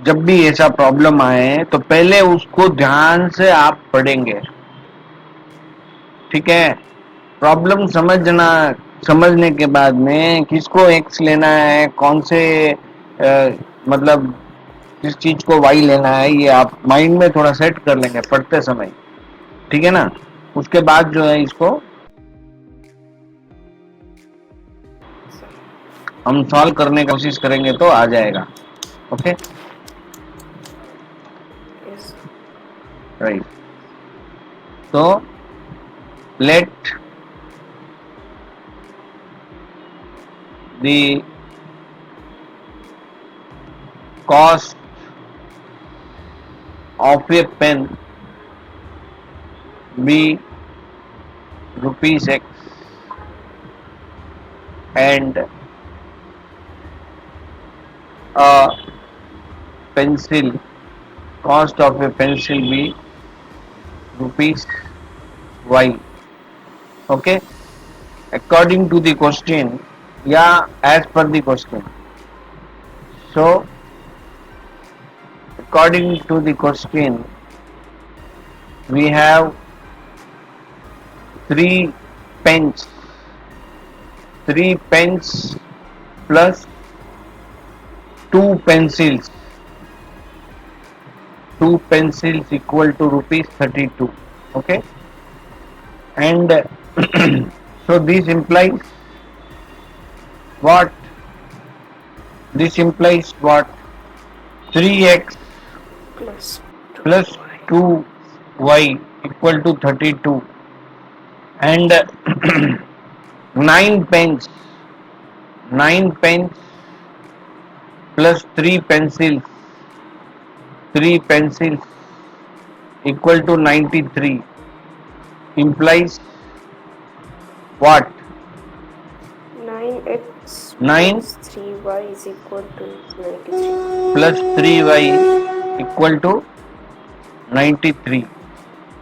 जब भी ऐसा प्रॉब्लम आए तो पहले उसको ध्यान से आप पढ़ेंगे, ठीक है। प्रॉब्लम समझने के बाद में किसको एक्स लेना है, कौन से मतलब किस चीज को वाई लेना है, ये आप माइंड में थोड़ा सेट कर लेंगे पढ़ते समय, ठीक है ना। उसके बाद जो है इसको हम सॉल्व करने की कोशिश करेंगे तो आ जाएगा। Okay, Yes. राइट। तो let the cost of a pen be rupees x and a pencil, cost of a pencil be rupees y. Okay, according to the question, yeah, as per the question. So according to the question, we have three pens, three pens plus two pencils, two pencils equal to rupees 32. Okay, and so this implies what? This implies what? 3x Plus plus 2y. 2y equal to 32, and 9 pens, 9 pens plus 3 pencils, 3 pencils equal to 93 implies what? 9x 9 plus 3y is equal to 93. plus 3y equal to 93.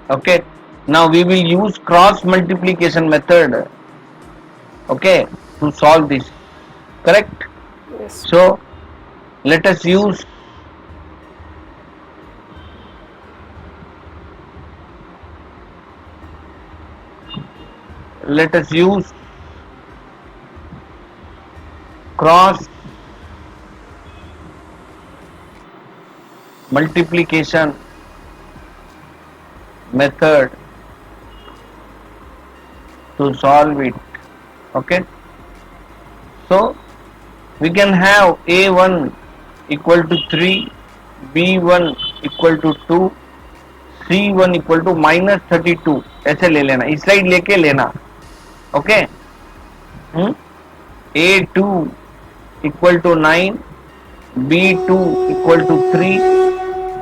Okay, now we will use cross multiplication method, okay, to solve this, correct. Yes. So let us use cross multiplication method to solve it. Okay, so we can have a1 equal to 3, b1 equal to 2, c1 equal to minus 32, ऐसे ले लेना, इस side लेके लेना। Okay, a2 equal to 9, b2 equal to 3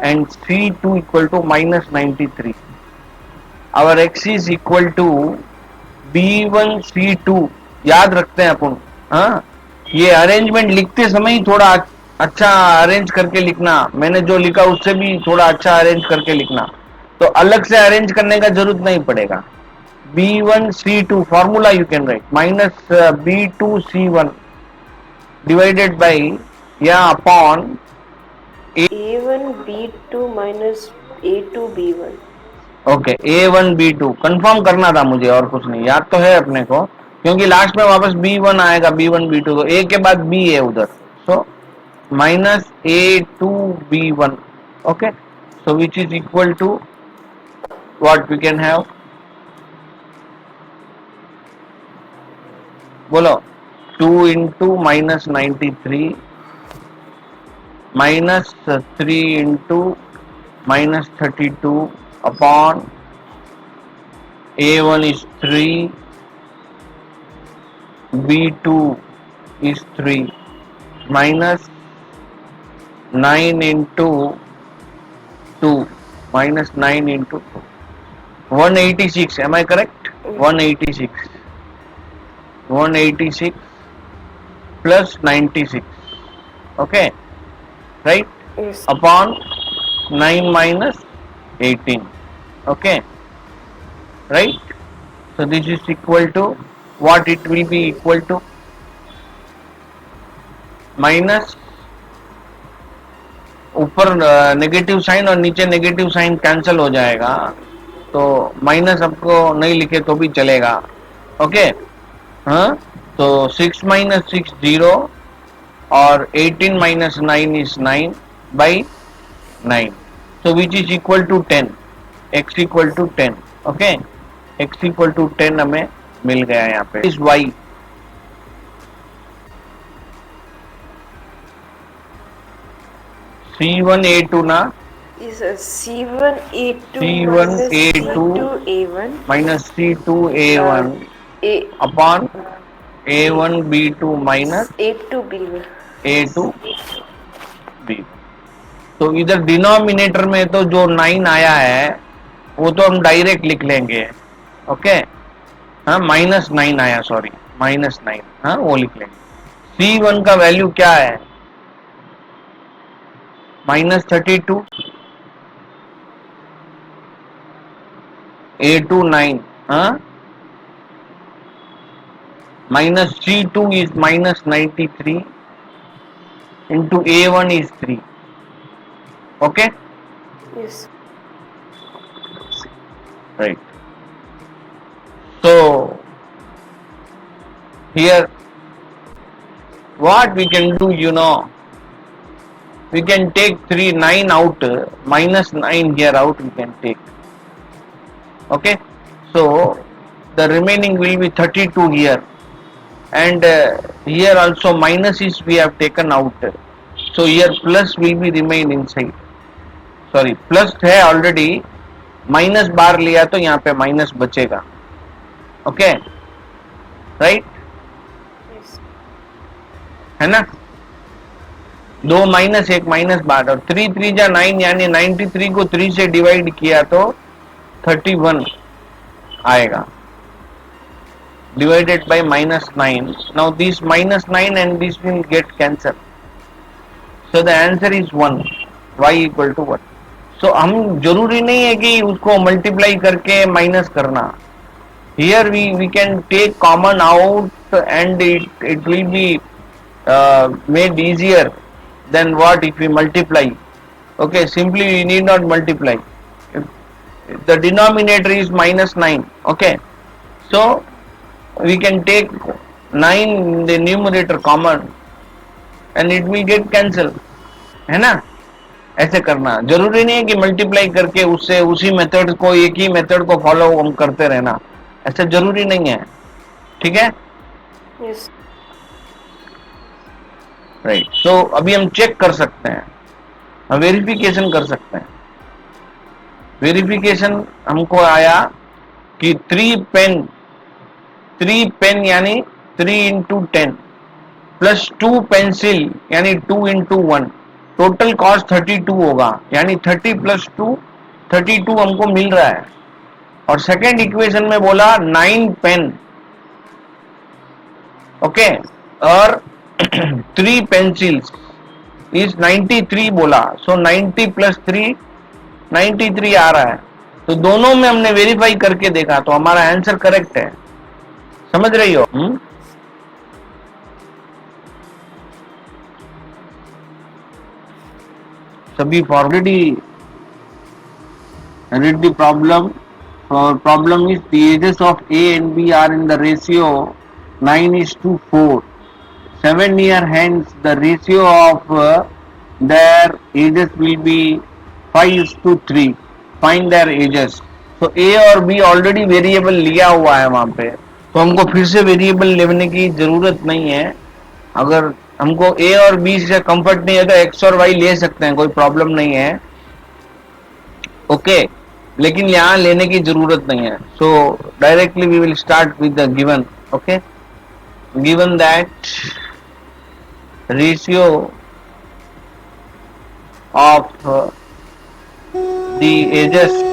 and c2 equal to minus 93. Our x is equal to b1 c2, याद रखते हैं अपन। हाँ, ये अरेंजमेंट लिखते समय ही थोड़ा अच्छा अरेंज करके लिखना, मैंने जो लिखा उससे भी थोड़ा अच्छा अरेंज करके लिखना, तो अलग से अरेंज करने का जरूरत नहीं पड़ेगा। b1 c2 formula you can write minus b2 c1 divided by या upon A1 B2 minus A2 B1. Okay a1 b2 confirm करना था मुझे, और कुछ नहीं, याद तो है अपने को, क्योंकि लास्ट में वापस b1 आएगा, b1 b2, तो a के बाद b है उधर, so minus a2 b1। Okay, so which is equal to what we can have, बोलो, 2 into minus 93 minus 3 into minus 32 upon a1 is 3, b2 is 3 minus 9 into 2 minus 9 into 2, 186, am I correct? 186, 186 plus 96, okay, right, Yes. upon 9 minus 18, okay, right. So this is equal to what? It will be equal to minus ऊपर negative sign और नीचे negative sign cancel हो जाएगा, तो minus आपको नहीं लिखे तो भी चलेगा। ओके, हाँ, तो 6 माइनस 6 0 और 18 minus 9 is 9 by 9, so which is equal to 10, x equal to 10। Okay, x equal to 10 हमें मिल गया यहाँ पे। इस y C1 A2 ना, Is C1 A2 C1 minus A2 C2 A1 minus C2 A1 A upon A1 B2 minus A2 B1। A2 B। तो इधर denominator में तो जो 9 आया है वो तो हम डायरेक्ट लिख लेंगे। ओके, हाँ, -9 आया, सॉरी, -9, हाँ, वो लिख लेंगे। C1 का वैल्यू क्या है? -32, A2 9, हाँ, minus C2 is -93 into A1 is 3। Okay, Yes, right, so here what we can do, we can take 9 out, -9 here out we can take। Okay, so the remaining will be 32 here, and here also minus is we have taken out, so here plus will be remain inside, sorry, plus है already, minus बार लिया तो यहाँ पे minus बचेगा। Okay, right, yes, है ना, 2 minus 1 minus बार, और 3 3 जा 9, यानी 93 को 3 से डिवाइड किया तो 31 आएगा, divided by -9। now this -9 and this will get cancelled, so the answer is 1, y equal to 1। so हम जरूरी नहीं है कि उसको मल्टीप्लाई करके माइनस करना, here we can take common out and it will be made easier than what if we multiply। okay, simply we need not multiply, the denominator is -9। okay, so we can take 9 in the numerator common and it will get cancelled, है ना। ऐसे करना जरूरी नहीं है कि multiply करके उससे उसी मेथड को, एक ही मेथड को फॉलो हम करते रहना, ऐसा जरूरी नहीं है। ठीक है, yes, राइट, सो अभी हम चेक कर सकते हैं, हम वेरिफिकेशन कर सकते हैं। वेरिफिकेशन हमको आया कि 3 पेन यानी 3 इंटू 10 प्लस 2 पेंसिल यानी 2 इंटू 1, टोटल कॉस्ट 32 होगा, यानी 30 प्लस 2 32 हमको मिल रहा है। और सेकेंड इक्वेशन में बोला 9 पेन, ओके, और 3 पेंसिल्स इज 93 बोला, सो 90 प्लस 3 93 आ रहा है। तो दोनों में हमने वेरीफाई करके देखा तो हमारा आंसर करेक्ट है, समझ रही हो? सभी already read the problem। problem is the ages of A and B are in the ratio 9:4, 7 year, hence the ratio of their ages will be 5:3, find their ages। तो A और B already variable लिया हुआ है वहां पे, तो हमको फिर से वेरिएबल लेने की जरूरत नहीं है। अगर हमको A और B से कंफर्ट नहीं है तो X और Y ले सकते हैं, कोई प्रॉब्लम नहीं है। ओके, लेकिन यहाँ लेने की जरूरत नहीं है। So directly we will start with the given. Okay, given that ratio of the ages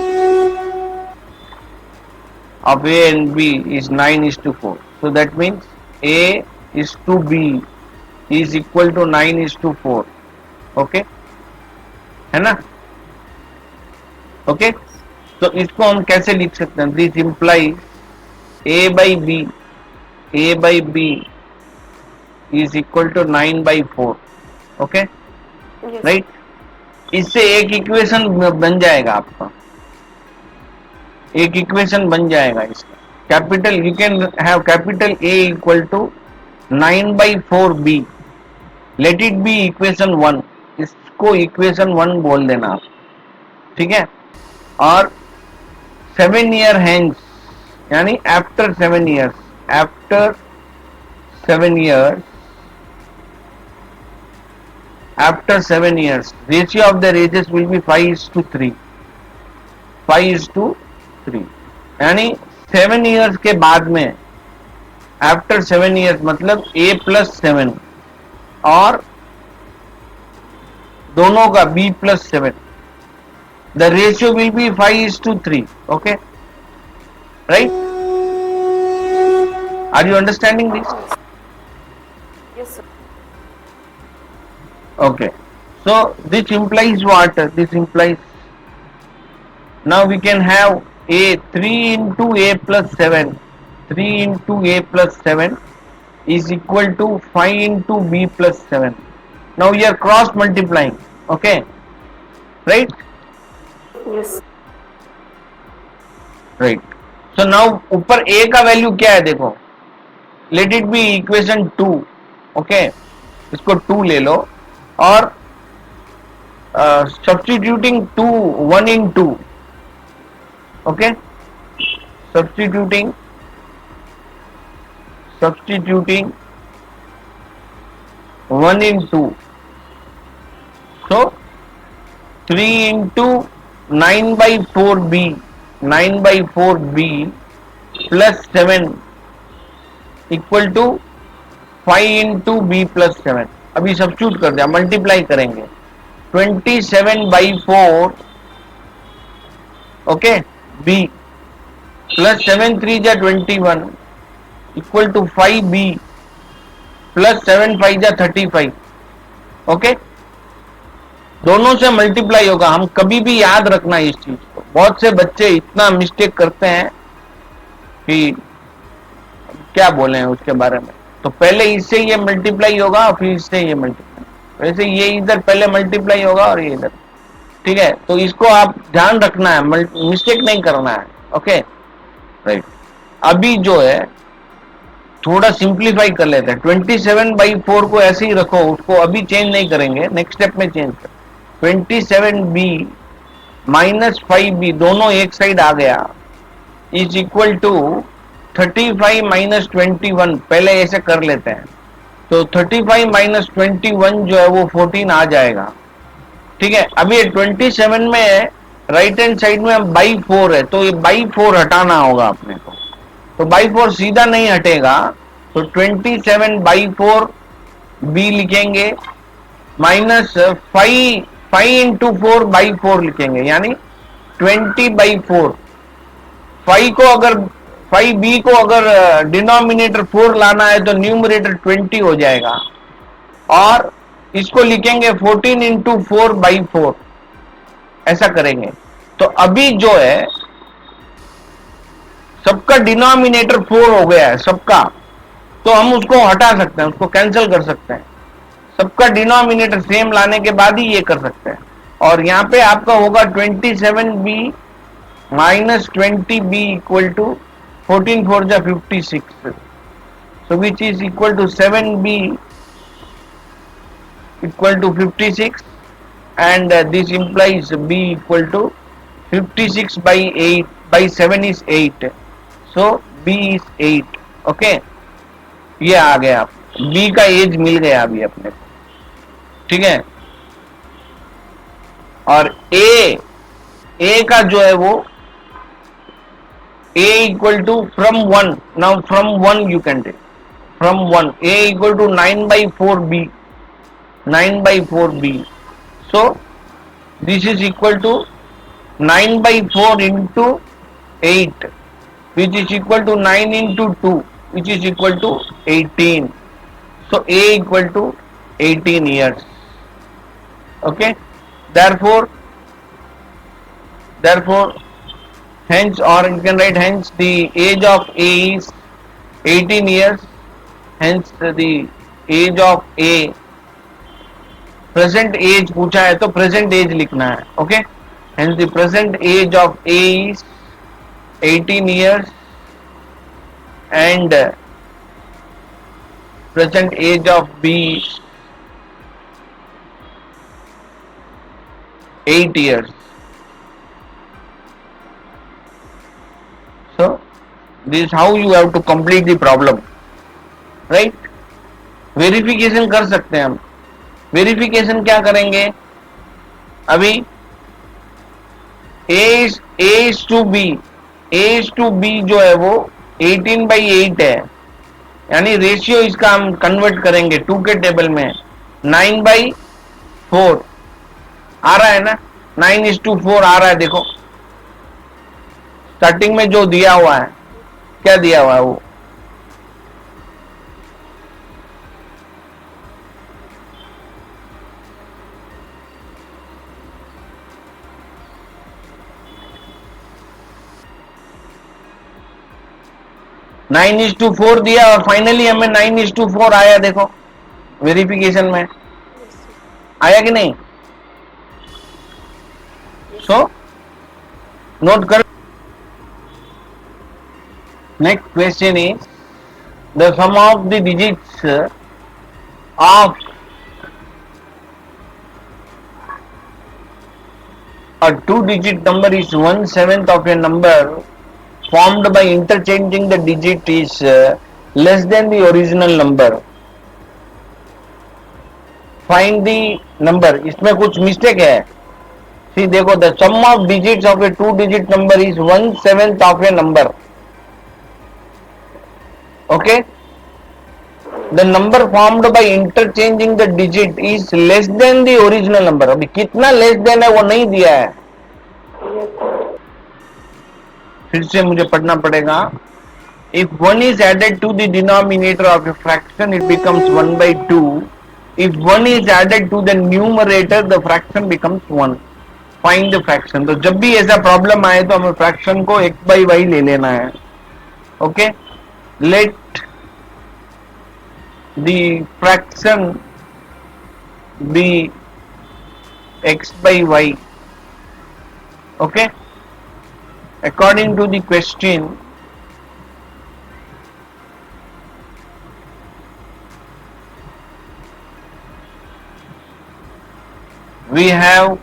of A and B is 9:4, so that means A is to B is equal to 9:4। Okay, है ना? Okay, तो इसको हम कैसे लिख सकते हैं? This implies A by B is equal to 9/4। Okay, yes, right, इससे एक इक्वेशन बन जाएगा आपका, एक इक्वेशन बन जाएगा इसका। Capital you can have capital A equal to 9/4B, let it be equation 1, इसको इक्वेशन 1 बोल देना आप, ठीक है। और 7 ईयर हैंस, यानी after 7 years, after 7 years, after 7 years ratio of their ages will be 5:3, 5:3, यानी 7 years के बाद में, आफ्टर 7 years मतलब A+7 और दोनों का B+7, the ratio will be 5:3, okay, right? Are you understanding this? Yes, sir. Okay, so this implies what? This implies now we can have a 3 into A plus 7, 3 into A plus 7 is equal to 5 into B plus 7. Now we are cross multiplying, okay, right? Yes. Right. So now ऊपर A का value क्या है देखो, let it be equation 2, okay, इसको 2 ले लो और substituting 2 1 in 2, okay, substituting 1 in 2, so 3 into 9/4B, 9/4B plus 7 equal to 5 into B plus 7। अभी substitute कर दिया, मल्टीप्लाई करेंगे 27/4, ओके, B प्लस 7 3 जा 21 इक्वल टू 5B प्लस 7 5 जा 35, ओके, दोनों से मल्टीप्लाई होगा। हम कभी भी याद रखना इस चीज को, बहुत से बच्चे इतना मिस्टेक करते हैं कि क्या बोले हैं उसके बारे में। तो पहले इससे ये मल्टीप्लाई होगा फिर इससे ये मल्टीप्लाई, वैसे ये इधर पहले मल्टीप्लाई होगा और ये इधर, ठीक है। तो इसको आप ध्यान रखना है, मिस्टेक नहीं करना है, ओके, राइट। अभी जो है थोड़ा सिंप्लीफाई कर लेते हैं, 27/4 को ऐसे ही रखो, उसको अभी चेंज नहीं करेंगे, नेक्स्ट स्टेप में चेंज कर, 27B माइनस 5B दोनों एक साइड आ गया, इज इक्वल टू 35 माइनस 21, पहले ऐसे कर लेते हैं, तो 35 माइनस 21 जो है वो 14 आ जाएगा, ठीक है। अभी 27 में राइट हैंड साइड में बाई 4 है, तो ये बाई 4 हटाना होगा अपने को, तो बाई 4 सीधा नहीं हटेगा, तो 27/4 B लिखेंगे माइनस 5 इंटू 4/4 लिखेंगे, यानी 20/4। 5B को अगर डिनोमिनेटर 4 लाना है तो न्यूमरेटर 20 हो जाएगा, और इसको लिखेंगे 14 इंटू 4/4, ऐसा करेंगे। तो अभी जो है सबका डिनोमिनेटर 4 हो गया है सबका, तो हम उसको हटा सकते हैं, उसको कैंसिल कर सकते हैं, सबका डिनोमिनेटर सेम लाने के बाद ही ये कर सकते हैं। और यहाँ पे आपका होगा 27B minus 20B equal to 14 4 जा 56, so which is equal to 7B equal to 56, and this implies B equal to 56/8 by 7 is 8, so B is 8, okay। ये आ गया, B का एज मिल गया अभी अपने को, ठीक है। और A का जो है वो A equal to from 1, now from 1 you can take, from 1 A equal to 9/4B, 9/4B, so this is equal to 9/4 into 8, which is equal to 9 into 2, which is equal to 18, so A equal to 18 years, okay। Therefore hence, or you can write hence the age of A is 18 years, hence the age of A present age पूछा है तो present age लिखना है. Okay, hence the present age of A is 18 years and present age of B 8 years. So this is how you have to complete the problem, right? Verification कर सकते हैं हम. Verification क्या करेंगे? अभी A is to B जो है वो 18/8 है, यानी रेशियो इसका हम कन्वर्ट करेंगे 2 के टेबल में 9/4 आ रहा है ना. 9:4 आ रहा है. देखो स्टार्टिंग में जो दिया हुआ है, क्या दिया हुआ है वो 9:4 दिया और फाइनली हमें 9:4 आया. देखो वेरिफिकेशन में Yes, sir. आया कि नहीं? Yes, सो नोट कर. Next question is the sum of the digits of a two-digit number is 1/7 of a number formed by interchanging the digit is less than the original number. Find the number. इसमें कुछ mistake है. See, देखो the sum of digits of a two-digit number is 1/7 of a number. Okay? The number formed by interchanging the digit is less than the original number. अभी कितना less than है वो नहीं दिया है. yes, sir. फिर से मुझे पढ़ना पड़ेगा. If 1 is added to the denominator of a fraction, it becomes 1/2. If 1 is added to the numerator, the fraction becomes 1. Find the fraction. तो जब भी ऐसा प्रॉब्लम आए तो हमें फ्रैक्शन को x by y ले लेना है. Okay, let the fraction be x by y. Okay, according to the question, we have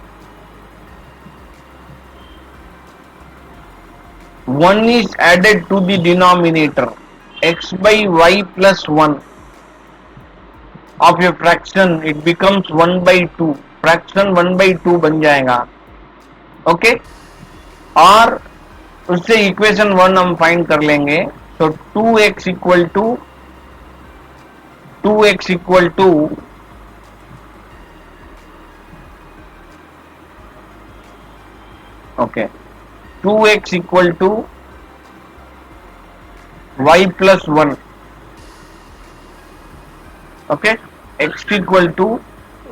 1 is added to the denominator, x by y plus 1 of a fraction, it becomes 1/2. Fraction 1/2 बन जाएगा. Okay, और उससे equation 1 हम find कर लेंगे. तो 2x equal to okay 2x equal to y plus 1. Okay, x equal to,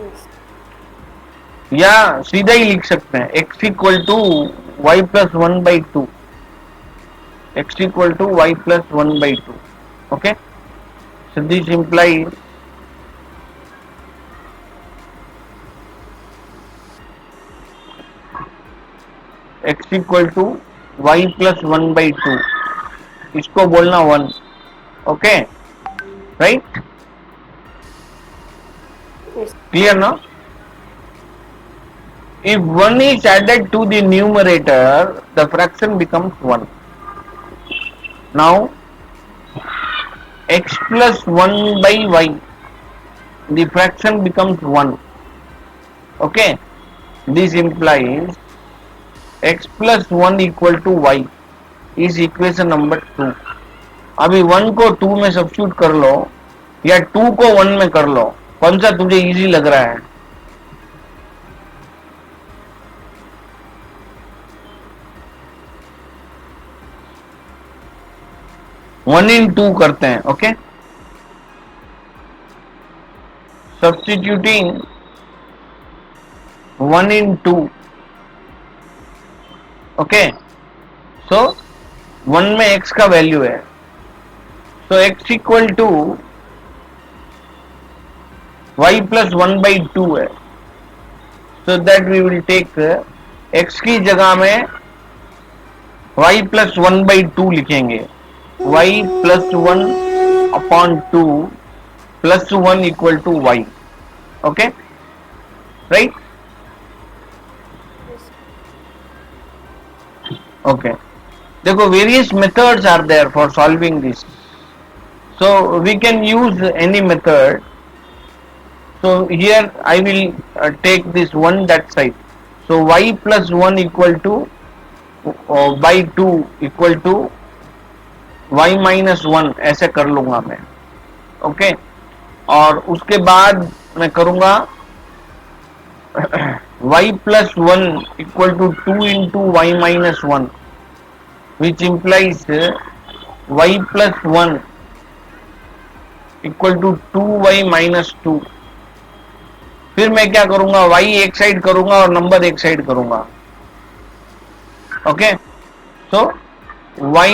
Yes. या सीधा ही लिख सकते हैं x equal to y plus 1/2. x equal to y plus 1/2. Okay, so this implies x equal to y plus 1/2. इसको बोलना 1. Okay, right? Yes. Clear now? If 1 is added to the numerator, the fraction becomes 1. Now, x plus 1 by y, the fraction becomes 1. Okay? This implies x plus 1 equal to y is equation number 2. अभी 1 को 2 में substitute कर लो या 2 को 1 में कर लो, कौन सा तुझे इजी लग रहा है? वन इन टू करते हैं. Okay, substituting 1 in 2. Okay, so 1 में x का वैल्यू है, so x equal to y plus 1/2 है. So that we will take x की जगह में y प्लस 1/2 लिखेंगे, y plus 1/2 plus 1 equal to y. Okay, right? Yes. Okay, देखो various methods are there for solving this, so we can use any method. So here I will take this one that side, so y plus 1 equal to by 2 equal to y minus 1 ऐसे कर लूंगा मैं. Okay, और उसके बाद मैं करूंगा y plus 1 equal to 2 into y minus 1 which implies y plus 1 equal to 2y minus 2. फिर मैं क्या करूंगा, y एक साइड करूंगा और नंबर एक साइड करूंगा. Okay, so y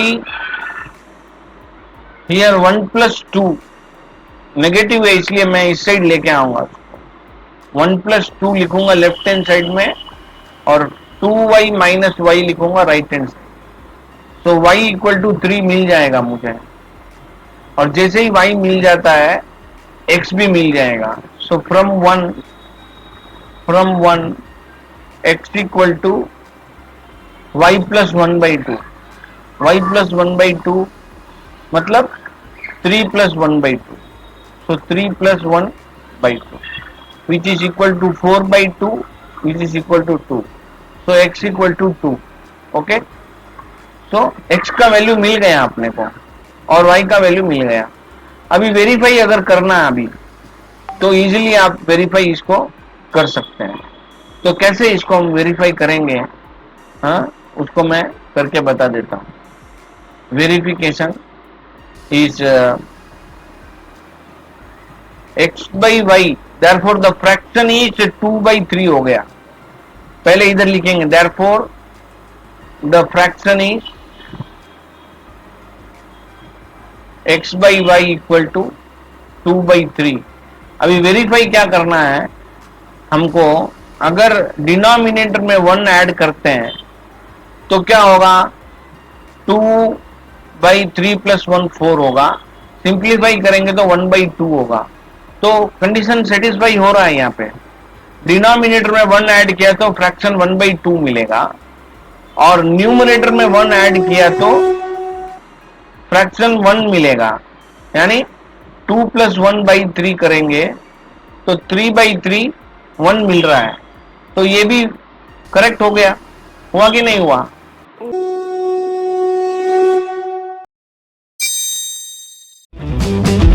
here 1 plus 2 negative है इसलिए मैं इस साइड लेके आऊंगा. 1 प्लस 2 लिखूंगा लेफ्ट हैंड साइड में और 2y माइनस वाई लिखूंगा right hand side. So y equal to 3 मिल जाएगा मुझे, और जैसे ही y मिल जाता है x भी मिल जाएगा. So from 1 x equal to y plus 1/2, y plus 1/2 मतलब 3 plus 1/2, so 3 plus 1/2 which is equal to 4/2 which is equal to 2, so x equal to 2. okay, so x का वैल्यू मिल गया अपने को और y का वैल्यू मिल गया. अभी वेरीफाई अगर करना है अभी तो इजीली आप वेरीफाई इसको कर सकते हैं. तो कैसे इसको हम वेरीफाई करेंगे, हाँ, उसको मैं करके बता देता हूँ. Verification is x by y, therefore the fraction is 2/3 हो गया. पहले इधर लिखेंगे therefore the fraction is x by y equal to 2/3. अभी वेरीफाई क्या करना है हमको, अगर डिनोमिनेटर में 1 ऐड करते हैं तो क्या होगा, 2/3 प्लस 1 4 होगा. सिंप्लीफाई करेंगे तो 1/2 होगा. तो कंडीशन सेटिस्फाई हो रहा है. यहाँ पे डिनोमिनेटर में 1 ऐड किया तो फ्रैक्शन 1/2 मिलेगा, और न्यूमरेटर में 1 ऐड किया तो फ्रैक्शन 1 मिलेगा. यानी 2 प्लस 1/3 करेंगे तो 3/3 1 मिल रहा है. तो ये भी करेक्ट हो गया. हुआ कि नहीं हुआ? Yes.